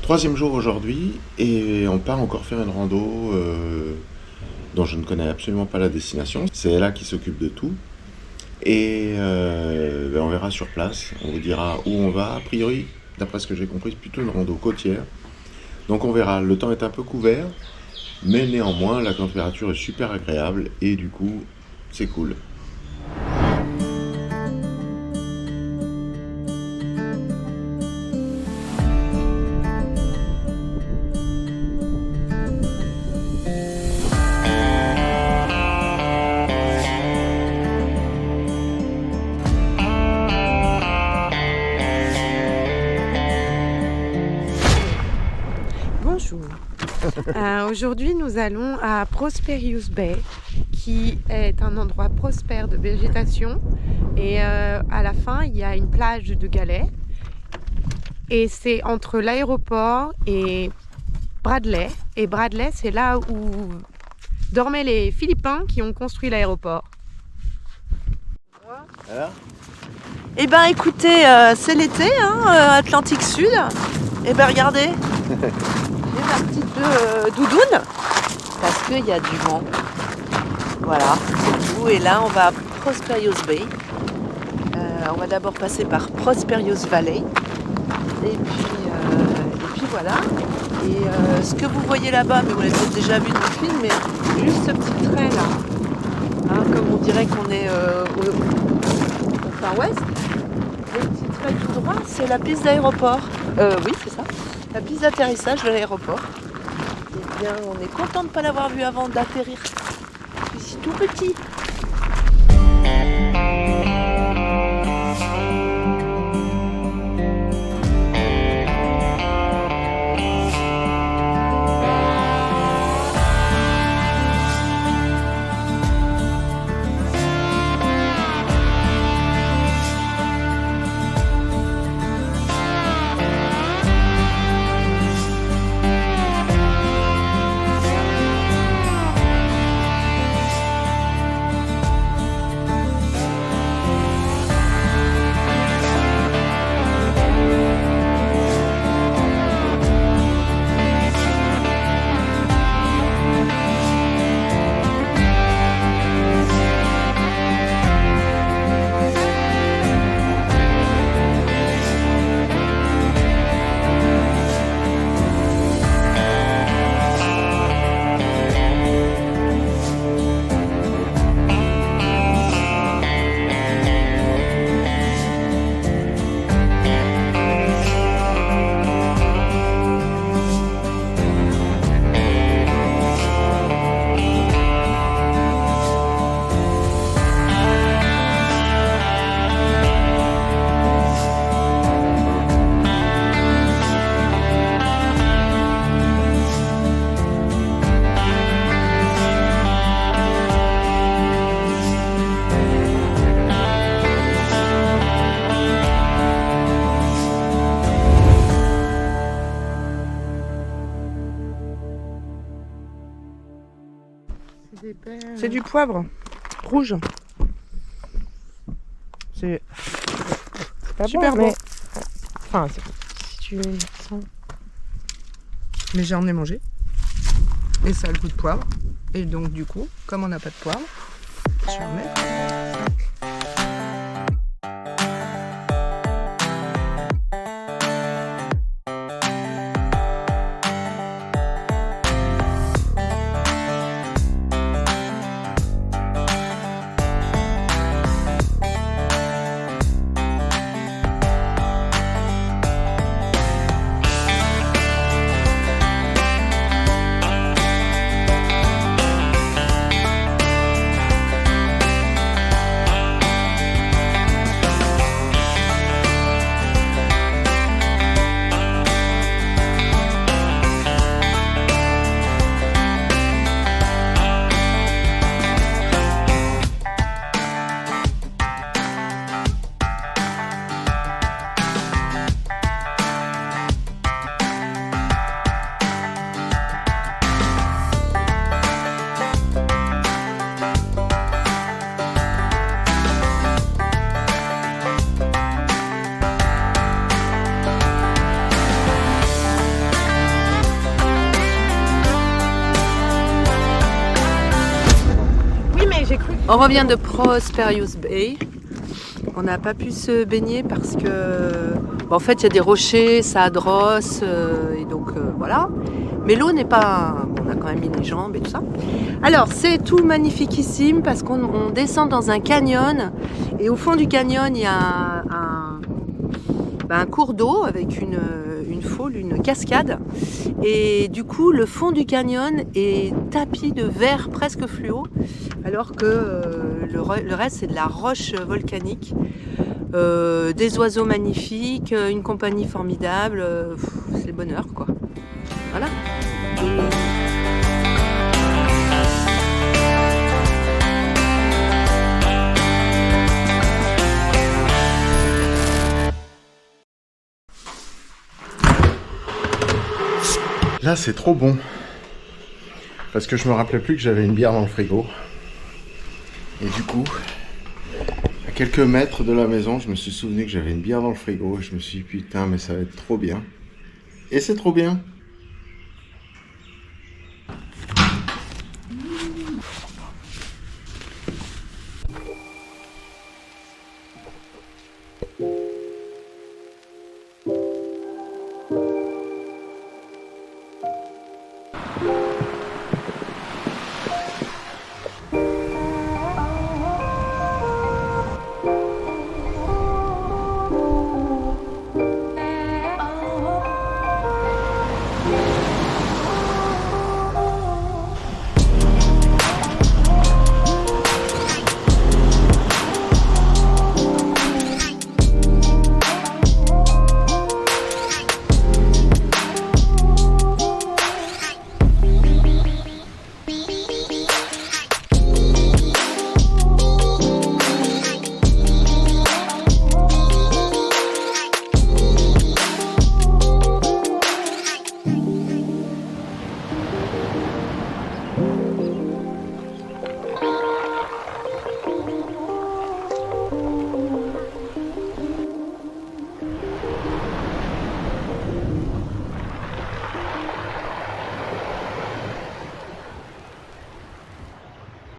Troisième jour aujourd'hui et on part encore faire une rando dont je ne connais absolument pas la destination. C'est Ella qui s'occupe de tout et on verra sur place. On vous dira où on va. A priori, d'après ce que j'ai compris, c'est plutôt une rando côtière. Donc on verra. Le temps est un peu couvert, mais néanmoins la température est super agréable et du coup c'est cool. Bonjour. Aujourd'hui, nous allons à Prosperous Bay, qui est un endroit prospère de végétation. Et à la fin, il y a une plage de galets. Et c'est entre l'aéroport et Bradley. Et Bradley, c'est là où dormaient les Philippins qui ont construit l'aéroport. Alors ? Eh ben écoutez, c'est l'été, Atlantique Sud. Eh ben regardez, j'ai ma petite doudoune parce qu'il y a du vent. Voilà, c'est tout. Et là, on va à Prosperous Bay. On va d'abord passer par Prosperous Valley. Et puis voilà. Et ce que vous voyez là-bas, mais vous l'avez peut-être déjà vu dans le film, mais juste ce petit trait là, comme on dirait qu'on est au Far West. Le petit trait tout droit, c'est la piste d'aéroport. Oui, c'est ça. La piste d'atterrissage de l'aéroport. Eh bien, on est content de ne pas l'avoir vu avant d'atterrir. Je suis tout petit. C'est du poivre rouge. C'est Pas super bon, bon. mais- Enfin, si tu sens. Mais j'en ai mangé. Et ça a le goût de poivre. Et donc, du coup, comme on n'a pas de poivre, je vais en mettre. On revient de Prosperous Bay. On n'a pas pu se baigner parce que, en fait, il y a des rochers, ça adrosse, et donc voilà. Mais l'eau n'est pas... On a quand même mis les jambes et tout ça. Alors, c'est tout magnifiquissime parce qu'on descend dans un canyon. Et au fond du canyon, il y a un cours d'eau avec une faule, une cascade. Et du coup, le fond du canyon est tapis de verre presque fluo, alors que le reste, c'est de la roche volcanique. Des oiseaux magnifiques, une compagnie formidable. C'est le bonheur, quoi. Voilà. Là, c'est trop bon. Parce que je me rappelais plus que j'avais une bière dans le frigo. Et du coup, à quelques mètres de la maison, je me suis souvenu que j'avais une bière dans le frigo. Et je me suis dit, putain, mais ça va être trop bien. Et c'est trop bien.